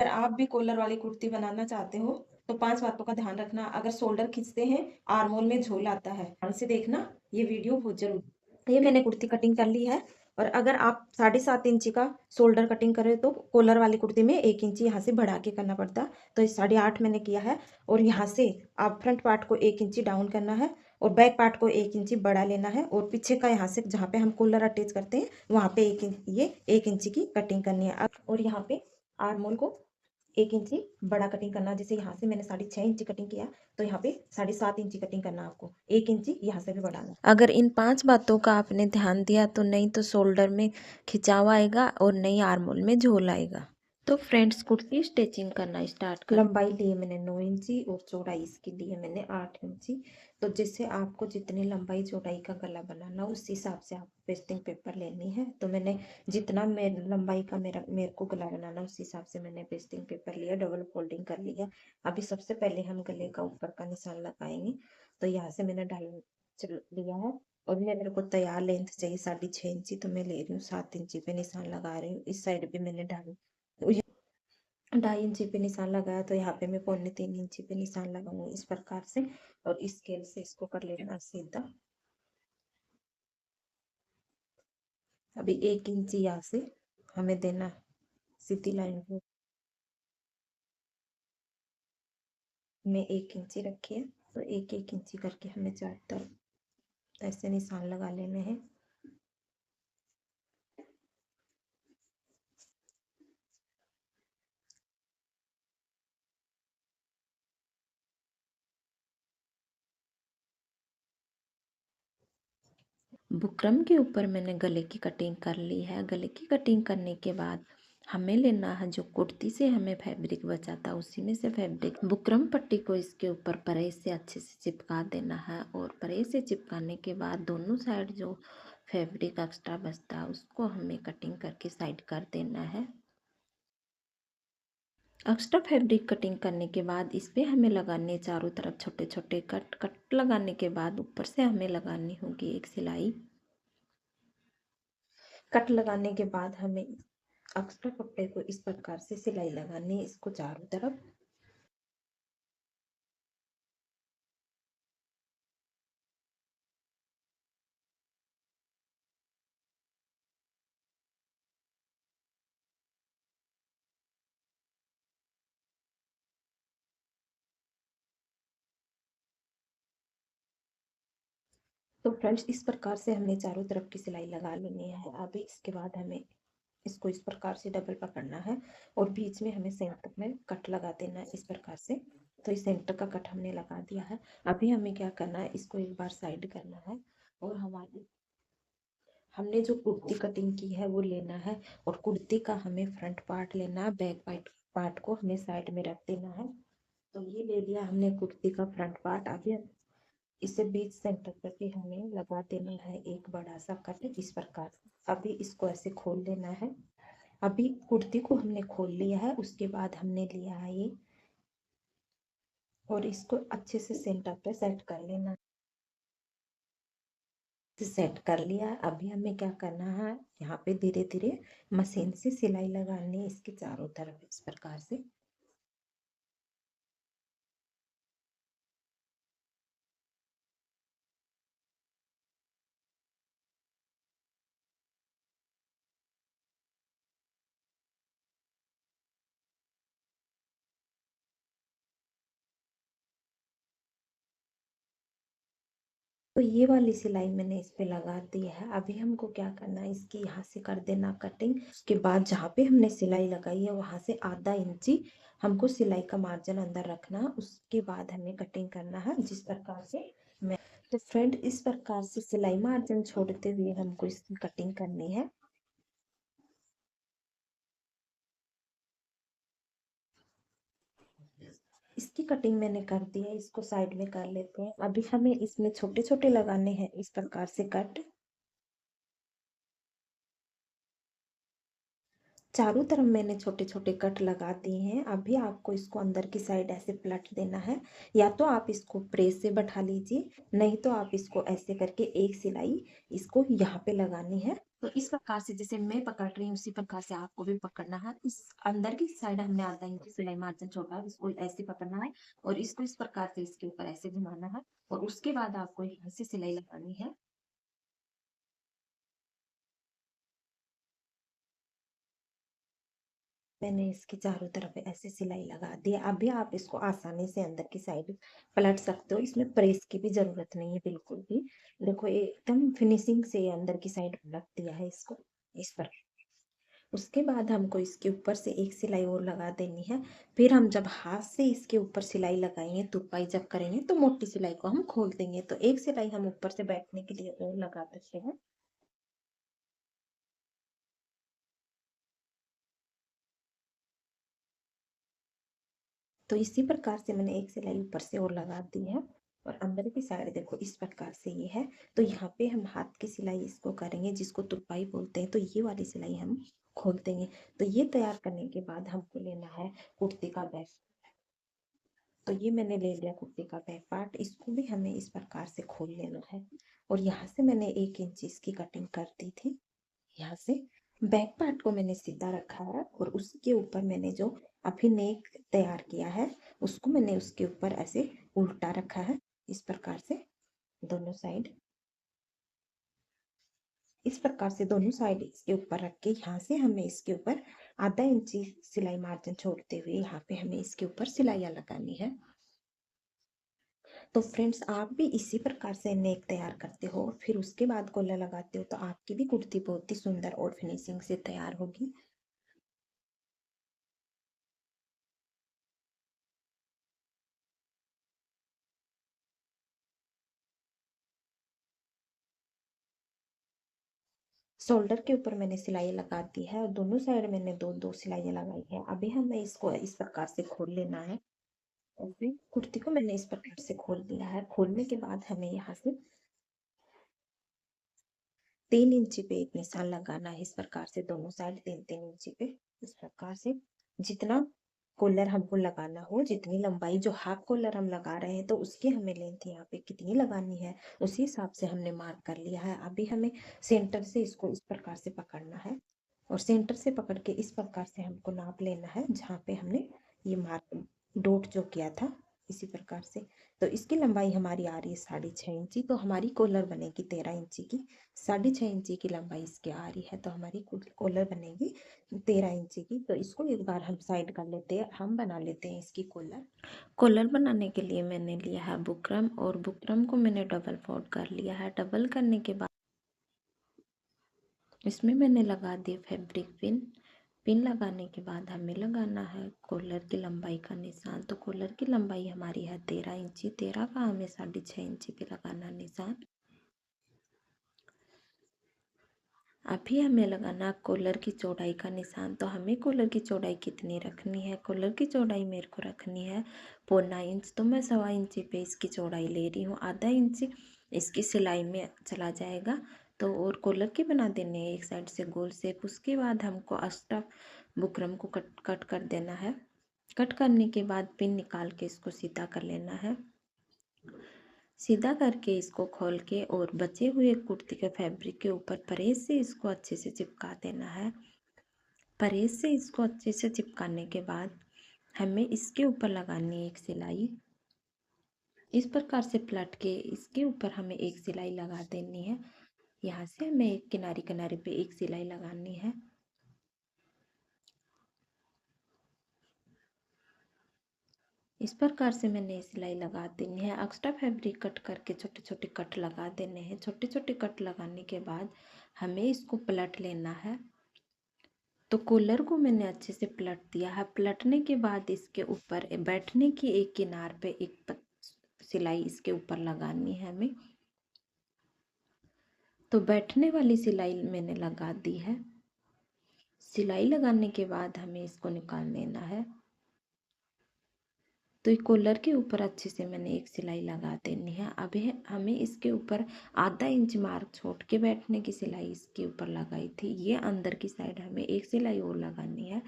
अगर आप भी कॉलर वाली कुर्ती बनाना चाहते हो तो 5 बातों का ध्यान रखना। अगर शोल्डर खींचते हैं, आर्म होल में झोल आता है। ध्यान से देखना ये वीडियो बहुत जरूरी। ये मैंने कुर्ती कटिंग कर ली है। और अगर आप 7.5 इंची का शोल्डर कटिंग करें तो कॉलर वाली कुर्ती में 1 इंची यहाँ से बढ़ा के करना पड़ता। तो 8.5 मैंने किया है। और यहाँ से आप फ्रंट पार्ट को 1 इंची डाउन करना है और बैक पार्ट को 1 इंची बढ़ा लेना है। और पीछे का यहाँ से जहाँ पे हम कॉलर अटैच करते हैं वहाँ पे 1 इंची की कटिंग करनी है। और यहाँ पे आर्म होल को 1 इंची बड़ा कटिंग करना। जैसे यहाँ से मैंने 6.5 इंची कटिंग किया तो यहाँ पे 7.5 इंची कटिंग करना। आपको 1 इंची यहाँ से भी बढ़ाना। अगर इन 5 बातों का आपने ध्यान दिया तो नहीं तो शोल्डर में खिंचाव आएगा और नहीं आर्म होल में झोल आएगा। तो फ्रेंड्स कुर्ती स्टिचिंग करना स्टार्ट कर। लंबाई ली है मैंने 9 इंची और चौड़ाई इसकी ली है मैंने 8 इंची। तो जैसे आपको जितनी लंबाई चौड़ाई का गला बनाना उस हिसाब से आप पेस्टिंग पेपर लेनी है। तो मैंने जितना लंबाई का मेरे को गला बनाना उस हिसाब से मैंने पेस्टिंग पेपर लिया, डबल फोल्डिंग कर लिया। अभी सबसे पहले हम गले का ऊपर का निशान लगाएंगे। तो यहाँ से मैंने ढाई लिया है और मेरे को तैयार लेंथ चाहिए 6.5 इंची। तो मैं ले रही हूँ 7 इंची पे निशान लगा रही हूँ। इस साइड भी मैंने 2.5 इंची पे निशान लगाया तो यहाँ पे मैं 2.75 इंची पे निशान लगाऊंगी इस प्रकार से। और इस स्केल से इसको कर लेना सीधा। अभी 1 इंची यहाँ से हमें देना सीधी लाइन को। में 1 इंची रखी है तो 1 1 इंची करके हमें चारों तरफ ऐसे निशान लगा लेने हैं। बुकरम के ऊपर मैंने गले की कटिंग कर ली है। गले की कटिंग करने के बाद हमें लेना है जो कुर्ती से हमें फैब्रिक बचा था उसी में से फैब्रिक बुकरम पट्टी को इसके ऊपर परेज से अच्छे से चिपका देना है। और परेज से चिपकाने के बाद दोनों साइड जो फैब्रिक एक्स्ट्रा बचता है उसको हमें कटिंग करके साइड कर देना है। एक्स्ट्रा फैब्रिक कटिंग करने के बाद इस पे हमें लगाने चारों तरफ छोटे छोटे कट लगाने के बाद ऊपर से हमें लगानी होगी एक सिलाई। कट लगाने के बाद हमें एक्स्ट्रा कपड़े को इस प्रकार से सिलाई लगानी है इसको चारों तरफ। तो फ्रेंड्स इस प्रकार से हमने चारों तरफ की सिलाई लगा लेनी है। अभी इसके बाद हमें इसको इस प्रकार से डबल पकड़ना है और बीच में हमें सेंटर में कट लगा देना है इस प्रकार से। तो इस सेंटर का कट हमने लगा दिया है। अभी हमें क्या करना है इसको एक बार साइड करना है और हमारी हमने जो कुर्ती कटिंग की है वो लेना है। और कुर्ती का हमें फ्रंट पार्ट लेना है, बैक पार्ट को हमें साइड में रख देना है। तो ये ले लिया हमने कुर्ती का फ्रंट पार्ट। अभी इसे बीच सेंटर पर भी हमें लगा देना है एक बड़ा सा कट इस प्रकार। अभी इसको ऐसे खोल लेना है। अभी कुर्ती को हमने खोल लिया है उसके बाद हमने लिया है ये और इसको अच्छे से सेंटर पे सेट कर लेना। सेट कर लिया। अभी हमें क्या करना है यहाँ पे धीरे धीरे मशीन से सिलाई लगानी है इसके चारों तरफ इस प्रकार से। तो ये वाली सिलाई मैंने इस पे लगा दी है। अभी हमको क्या करना है इसकी यहाँ से कर देना कटिंग। उसके बाद जहाँ पे हमने सिलाई लगाई है वहां से ½ इंची हमको सिलाई का मार्जिन अंदर रखना है। उसके बाद हमें कटिंग करना है जिस प्रकार से मैं। तो फ्रेंड इस प्रकार से सिलाई मार्जिन छोड़ते हुए हमको इसकी कटिंग करनी है। इसकी कटिंग मैंने कर दी है। इसको साइड में कर लेते हैं। अभी हमें इसमें छोटे छोटे लगाने हैं इस प्रकार से कट। चारों तरफ मैंने छोटे छोटे कट लगा दिए हैं। अभी आपको इसको अंदर की साइड ऐसे पलट देना है, या तो आप इसको प्रेस से बैठा लीजिए, नहीं तो आप इसको ऐसे करके एक सिलाई इसको यहाँ पे लगानी है। तो इस प्रकार से जैसे मैं पकड़ रही हूँ उसी प्रकार से आपको भी पकड़ना है। इस अंदर की साइड हमने आधा इंच सिलाई मार्जिन छोड़ा है, इसको ऐसे पकड़ना है और इसको इस प्रकार से इसके ऊपर ऐसे घुमाना है और उसके बाद आपको यहाँ से सिलाई लगानी है। मैंने इसकी चारों तरफ ऐसे सिलाई लगा दी। अभी आप इसको आसानी से अंदर की साइड पलट सकते हो, इसमें प्रेस की भी जरूरत नहीं है बिल्कुल भी। देखो एकदम फिनिशिंग से अंदर की साइड पलट दिया है इसको इस पर। उसके बाद हमको इसके ऊपर से एक सिलाई और लगा देनी है। फिर हम जब हाथ से इसके ऊपर सिलाई लगाएंगे, तुरपाई जब करेंगे तो मोटी सिलाई को हम खोल देंगे। तो एक सिलाई हम ऊपर से बैठने के लिए और लगा देते हैं। तो इसी प्रकार से मैंने एक सिलाई ऊपर से और लगा दी है और अंदर की साइड देखो इस प्रकार से ये है। तो यहाँ पे हम हाथ की सिलाई इसको करेंगे, जिसको तुरपाई बोलते हैं। तो ये वाली सिलाई हम खोल देंगे। तो ये तैयार करने के बाद हमको लेना है कुर्ती का बैक। तो ये मैंने ले लिया कुर्ती का बैक पार्ट, इसको भी हमें इस प्रकार से खोल लेना है। और यहाँ से मैंने 1 इंच इसकी कटिंग कर दी थी। यहाँ से बैक पार्ट को मैंने सीधा रखा है और उसके ऊपर मैंने जो अभी नेक तैयार किया है उसको मैंने उसके ऊपर ऐसे उल्टा रखा है इस प्रकार से। दोनों साइड इस प्रकार से दोनों साइड इसके ऊपर रख के यहाँ से हमें इसके ऊपर आधा इंची सिलाई मार्जिन छोड़ते हुए यहाँ पे हमें इसके ऊपर सिलाइयाँ लगानी है। तो फ्रेंड्स आप भी इसी प्रकार से नेक तैयार करते हो फिर उसके बाद कॉलर लगाते हो, तो आपकी भी कुर्ती बहुत ही सुंदर और फिनिशिंग से तैयार होगी। शोल्डर के ऊपर मैंने सिलाई लगा दी है और दोनों साइड मैंने दो दो सिलाइयाँ लगाई है। अभी हमें इसको इस प्रकार से खोल लेना है। अभी कुर्ती को मैंने इस प्रकार से खोल दिया है। खोलने के बाद हमें यहाँ से 3 इंची पे एक निशान लगाना है इस प्रकार से, दोनों साइड 3 3 इंची पे इस प्रकार से। जितना कॉलर हमको लगाना हो, जितनी लंबाई जो हाफ कॉलर हम लगा रहे हैं तो उसकी हमें लेंथ यहाँ पे कितनी लगानी है उसी हिसाब से हमने मार्क कर लिया है। अभी हमें सेंटर से इसको इस प्रकार से पकड़ना है और सेंटर से पकड़ के इस प्रकार से हमको नाप लेना है जहाँ पे हमने ये मार्क डॉट जो किया था इसी प्रकार से। तो इसकी लंबाई हमारी आ रही है 6.5 इंची, तो हमारी कॉलर बनेगी 13 इंची की। 6.5 इंची की लंबाई इसकी आ रही है तो हमारी कॉलर बनेगी 13 इंची की। तो इसको एक बार हम साइड कर लेते हैं, हम बना लेते हैं इसकी कॉलर। कॉलर बनाने के लिए मैंने लिया है बुकरम और बुकरम को मैंने डबल फोल्ड कर लिया है। डबल करने के बाद इसमें मैंने लगा दी फैब्रिक पिन। पिन लगाने के बाद हमें लगाना है कॉलर की लंबाई का निशान। तो कॉलर की लंबाई हमारी है 13 इंची, 13 का हमें 6.5 इंची पे लगाना निशान। अभी हमें लगाना कॉलर की चौड़ाई का निशान। तो हमें कॉलर की चौड़ाई कितनी रखनी है, कॉलर की चौड़ाई मेरे को रखनी है 4.9 इंच। तो मैं 1.25 इंची पे इसकी चौड़ाई ले रही हूँ, आधा इंच इसकी सिलाई में चला जाएगा। तो और कॉलर की बना देने हैं एक साइड से गोल शेप। उसके बाद हमको एक्स्ट्रा बुकरम को कट कट कर देना है। कट करने के बाद पिन निकाल के इसको सीधा कर लेना है। सीधा करके इसको खोल के और बचे हुए कुर्ती के फैब्रिक के ऊपर परेज से इसको अच्छे से चिपका देना है। परेज से इसको अच्छे से चिपकाने के बाद हमें इसके ऊपर लगानी है एक सिलाई। इस प्रकार से पलट के इसके ऊपर हमें एक सिलाई लगा देनी है। यहाँ से हमें एक किनारे किनारे पे एक सिलाई लगानी है। इस प्रकार से मैंने सिलाई लगा देनी है। एक्स्ट्रा फैब्रिक कट करके छोटे छोटे कट लगा देने हैं। छोटे छोटे कट लगाने के बाद हमें इसको पलट लेना है। तो कॉलर को मैंने अच्छे से पलट दिया है। पलटने के बाद इसके ऊपर बैठने की एक किनार पे एक सिलाई इसके ऊपर लगानी है हमें। तो बैठने वाली सिलाई मैंने लगा दी है। सिलाई लगाने के बाद हमें इसको निकाल लेना है। तो ये कॉलर के ऊपर अच्छे से मैंने एक सिलाई लगा देनी है। अभी हमें इसके ऊपर आधा इंच मार्क छोड़ के बैठने की सिलाई इसके ऊपर लगाई थी। ये अंदर की साइड हमें एक सिलाई और लगानी है।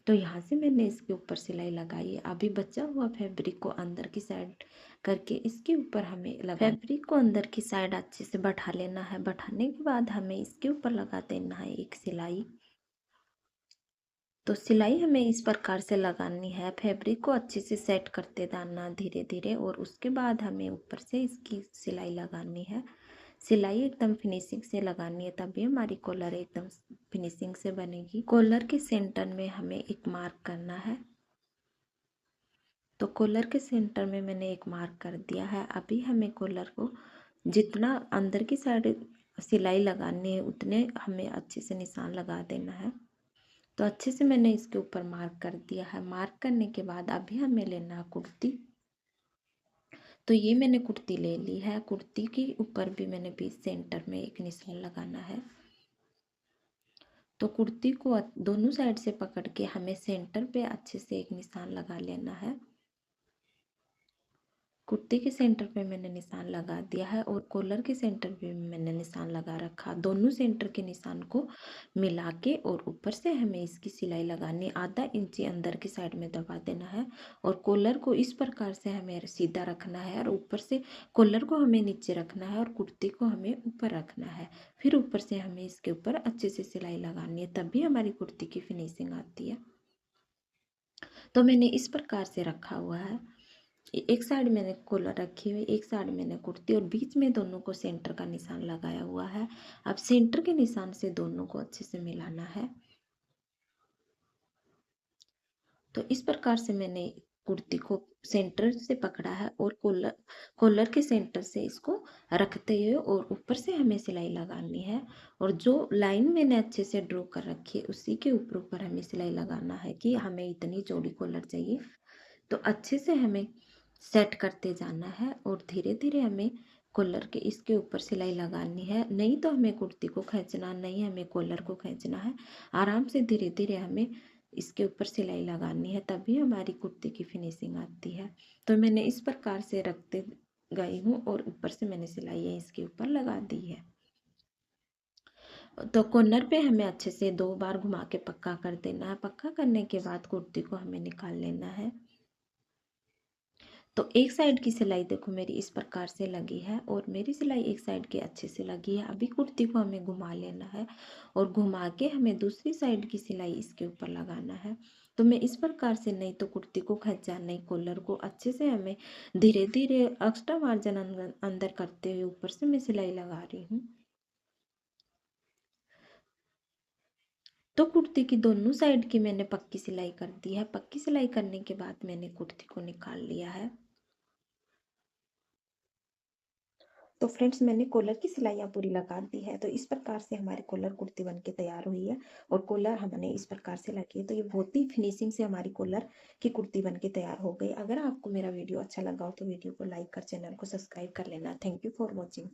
तो यहाँ से मैंने इसके ऊपर सिलाई लगाई है। अभी बचा हुआ फैब्रिक को अंदर की साइड करके इसके ऊपर हमें फैब्रिक को अंदर की साइड अच्छे से बैठा लेना है। बैठाने के बाद हमें इसके ऊपर लगा देना है एक सिलाई। तो सिलाई हमें इस प्रकार से लगानी है। फैब्रिक को अच्छे से सेट करते जाना धीरे धीरे, और उसके बाद हमें ऊपर से इसकी सिलाई लगानी है। सिलाई एकदम फिनिशिंग से लगानी है, तभी हमारी कॉलर एकदम फिनिशिंग से बनेगी। कॉलर के सेंटर में हमें एक मार्क करना है। तो कॉलर के सेंटर में मैंने एक मार्क कर दिया है। अभी हमें कॉलर को जितना अंदर की साइड सिलाई लगानी है उतने हमें अच्छे से निशान लगा देना है। तो अच्छे से मैंने इसके ऊपर मार्क कर दिया है। मार्क करने के बाद अभी हमें लेना है कुर्ती। तो ये मैंने कुर्ती ले ली है। कुर्ती के ऊपर भी मैंने बीच सेंटर में एक निशान लगाना है। तो कुर्ती को दोनों साइड से पकड़ के हमें सेंटर पे अच्छे से एक निशान लगा लेना है। कुर्ती के सेंटर पे मैंने निशान लगा दिया है और कॉलर के सेंटर पे भी मैंने निशान लगा रखा। दोनों सेंटर के निशान को मिला के और ऊपर से हमें इसकी सिलाई लगानी, आधा इंची अंदर की साइड में दबा देना है। और कॉलर को इस प्रकार से हमें सीधा रखना है, और ऊपर से कॉलर को हमें नीचे रखना है और कुर्ती को हमें ऊपर रखना है। फिर ऊपर से हमें इसके ऊपर अच्छे से सिलाई लगानी है, तभी हमारी कुर्ती की फिनिशिंग आती है। तो मैंने इस प्रकार से रखा हुआ है। एक साइड मैंने कॉलर रखी हुई, एक साइड मैंने कुर्ती, और बीच में दोनों को सेंटर का निशान लगाया हुआ है। अब सेंटर के निशान से दोनों को अच्छे से मिलाना है। तो इस प्रकार से मैंने कुर्ती को सेंटर से पकड़ा है और कॉलर के सेंटर से इसको रखते हुए और ऊपर से हमें सिलाई लगानी है। और जो लाइन मैंने अच्छे से ड्रॉ कर रखी है उसी के ऊपर ऊपर हमें सिलाई लगाना है कि हमें इतनी चौड़ी कॉलर चाहिए। तो अच्छे से हमें सेट करते जाना है और धीरे धीरे हमें कॉलर के इसके ऊपर सिलाई लगानी है। नहीं तो हमें कुर्ती को खींचना, नहीं हमें कॉलर को खींचना है। आराम से धीरे धीरे हमें इसके ऊपर सिलाई लगानी है, तभी हमारी कुर्ती की फिनिशिंग आती है। तो मैंने इस प्रकार से रखते गई हूँ और ऊपर से मैंने सिलाई इसके ऊपर लगा दी है। तो कॉर्नर पे हमें अच्छे से 2 बार घुमा के पक्का कर देना है। पक्का करने के बाद कुर्ती को हमें निकाल लेना है। तो एक साइड की सिलाई देखो मेरी इस प्रकार से लगी है और मेरी सिलाई एक साइड की अच्छे से लगी है। अभी कुर्ती को हमें घुमा लेना है और घुमा के हमें दूसरी साइड की सिलाई इसके ऊपर लगाना है। तो मैं इस प्रकार से नहीं तो कुर्ती को खींचा, नहीं कॉलर को, अच्छे से हमें धीरे धीरे एक्स्ट्रा मार्जिन अंदर करते हुए ऊपर से मैं सिलाई लगा रही हूँ। तो कुर्ती की दोनों साइड की मैंने पक्की सिलाई कर दी है। पक्की सिलाई करने के बाद मैंने कुर्ती को निकाल लिया है। तो फ्रेंड्स मैंने कॉलर की सिलाइयाँ पूरी लगा दी है। तो इस प्रकार से हमारी कॉलर कुर्ती बन के तैयार हुई है और कॉलर हमने इस प्रकार से लगी है। तो ये बहुत ही फिनिशिंग से हमारी कॉलर की कुर्ती बन के तैयार हो गई। अगर आपको मेरा वीडियो अच्छा लगा हो तो वीडियो को लाइक कर चैनल को सब्सक्राइब कर लेना। Thank you for watching.